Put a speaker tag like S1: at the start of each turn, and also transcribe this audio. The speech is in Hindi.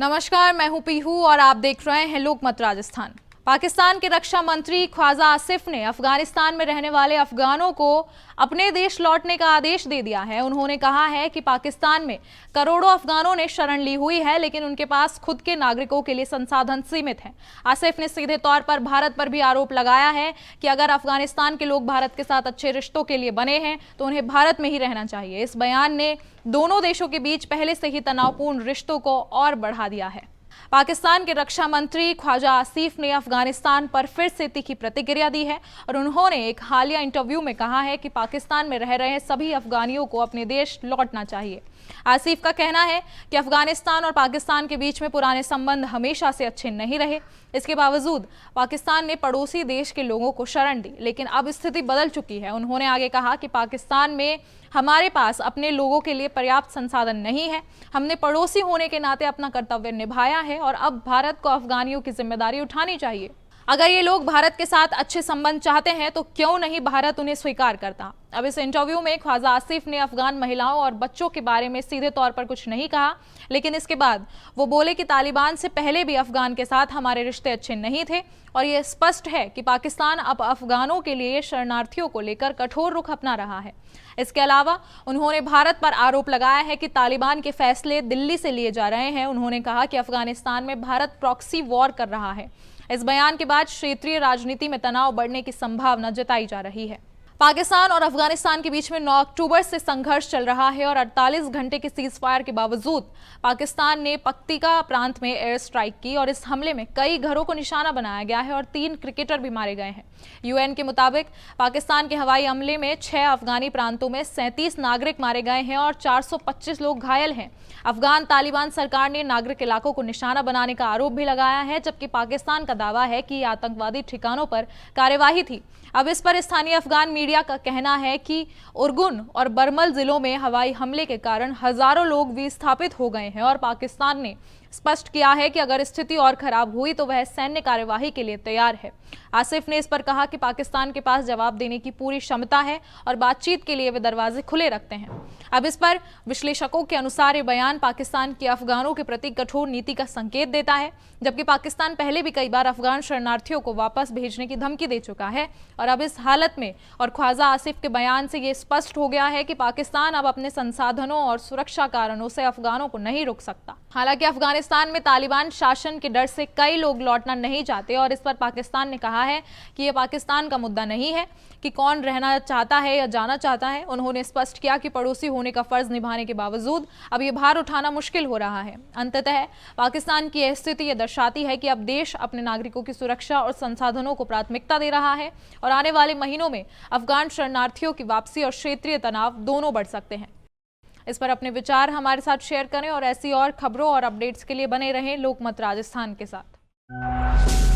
S1: नमस्कार, मैं हूं पीहू और आप देख रहे हैं लोकमत राजस्थान। पाकिस्तान के रक्षा मंत्री ख्वाजा आसिफ ने अफगानिस्तान में रहने वाले अफगानों को अपने देश लौटने का आदेश दे दिया है। उन्होंने कहा है कि पाकिस्तान में करोड़ों अफगानों ने शरण ली हुई है, लेकिन उनके पास खुद के नागरिकों के लिए संसाधन सीमित हैं। आसिफ ने सीधे तौर पर भारत पर भी आरोप लगाया है कि अगर अफगानिस्तान के लोग भारत के साथ अच्छे रिश्तों के लिए बने हैं तो उन्हें भारत में ही रहना चाहिए। इस बयान ने दोनों देशों के बीच पहले से ही तनावपूर्ण रिश्तों को और बढ़ा दिया है। पाकिस्तान के रक्षा मंत्री ख्वाजा आसिफ ने अफगानिस्तान पर फिर से तीखी प्रतिक्रिया दी है और उन्होंने एक हालिया इंटरव्यू में कहा है कि पाकिस्तान में रह रहे सभी अफगानियों को अपने देश लौटना चाहिए। आसिफ का कहना है कि अफगानिस्तान और पाकिस्तान के बीच में पुराने संबंध हमेशा से अच्छे नहीं रहे। इसके बावजूद पाकिस्तान ने पड़ोसी देश के लोगों को शरण दी, लेकिन अब स्थिति बदल चुकी है। उन्होंने आगे कहा कि पाकिस्तान में हमारे पास अपने लोगों के लिए पर्याप्त संसाधन नहीं है। हमने पड़ोसी होने के नाते अपना कर्तव्य निभाया है और अब भारत को अफगानियों की जिम्मेदारी उठानी चाहिए। अगर ये लोग भारत के साथ अच्छे संबंध चाहते हैं तो क्यों नहीं भारत उन्हें स्वीकार करता। अब इस इंटरव्यू में ख्वाजा आसिफ ने अफगान महिलाओं और बच्चों के बारे में सीधे तौर पर कुछ नहीं कहा, लेकिन इसके बाद वो बोले कि तालिबान से पहले भी अफगान के साथ हमारे रिश्ते अच्छे नहीं थे और ये स्पष्ट है कि पाकिस्तान अब अफगानों के लिए शरणार्थियों को लेकर कठोर रुख अपना रहा है। इसके अलावा उन्होंने भारत पर आरोप लगाया है कि तालिबान के फैसले दिल्ली से लिए जा रहे हैं। उन्होंने कहा कि अफगानिस्तान में भारत प्रॉक्सी वॉर कर रहा है। इस बयान के बाद क्षेत्रीय राजनीति में तनाव बढ़ने की संभावना जताई जा रही है। पाकिस्तान और अफगानिस्तान के बीच में 9 अक्टूबर से संघर्ष चल रहा है और 48 घंटे के सीज फायर के बावजूद पाकिस्तान ने पक्तिका प्रांत में एयर स्ट्राइक की और इस हमले में कई घरों को निशाना बनाया गया है और 3 क्रिकेटर भी मारे गए हैं। यूएन के मुताबिक पाकिस्तान के हवाई हमले में 6 अफगानी प्रांतों में 37 नागरिक मारे गए हैं और 425 लोग घायल हैं। अफगान तालिबान सरकार ने नागरिक इलाकों को निशाना बनाने का आरोप भी लगाया है, जबकि पाकिस्तान का दावा है कि आतंकवादी ठिकानों पर कार्यवाही थी। अब इस पर स्थानीय अफगान मीडिया का कहना है कि उर्गुन और बरमल जिलों में हवाई हमले के कारण हजारों लोग विस्थापित हो गए हैं और पाकिस्तान ने स्पष्ट किया है कि अगर स्थिति और खराब हुई तो वह सैन्य कार्यवाही के लिए तैयार है। आसिफ ने इस पर कहा कि पाकिस्तान के पास जवाब देने की पूरी क्षमता है और बातचीत के लिए वे दरवाजे खुले रखते हैं। अब इस पर विश्लेषकों के अनुसार ये बयान पाकिस्तान के अफगानों के प्रति कठोर नीति का संकेत देता है, जबकि पाकिस्तान पहले भी कई बार अफगान शरणार्थियों को वापस भेजने की धमकी दे चुका है। और अब इस हालत में और ख्वाजा आसिफ के बयान से ये स्पष्ट हो गया है कि पाकिस्तान अब अपने संसाधनों और सुरक्षा कारणों से अफगानों को नहीं रोक सकता। हालांकि अफगानिस्तान में तालिबान शासन के डर से कई लोग लौटना नहीं चाहते और इस पर पाकिस्तान ने कहा है कि यह पाकिस्तान का मुद्दा नहीं है कि कौन रहना चाहता है या जाना चाहता है। उन्होंने स्पष्ट किया कि पड़ोसी होने का फर्ज निभाने के बावजूद अब यह भार उठाना मुश्किल हो रहा है। अंततः पाकिस्तान की यह स्थिति यह दर्शाती है कि अब देश अपने नागरिकों की सुरक्षा और संसाधनों को प्राथमिकता दे रहा है और आने वाले महीनों में अफगान शरणार्थियों की वापसी और क्षेत्रीय तनाव दोनों बढ़ सकते हैं। इस पर अपने विचार हमारे साथ शेयर करें और ऐसी और खबरों और अपडेट्स के लिए बने रहें लोकमत राजस्थान के साथ।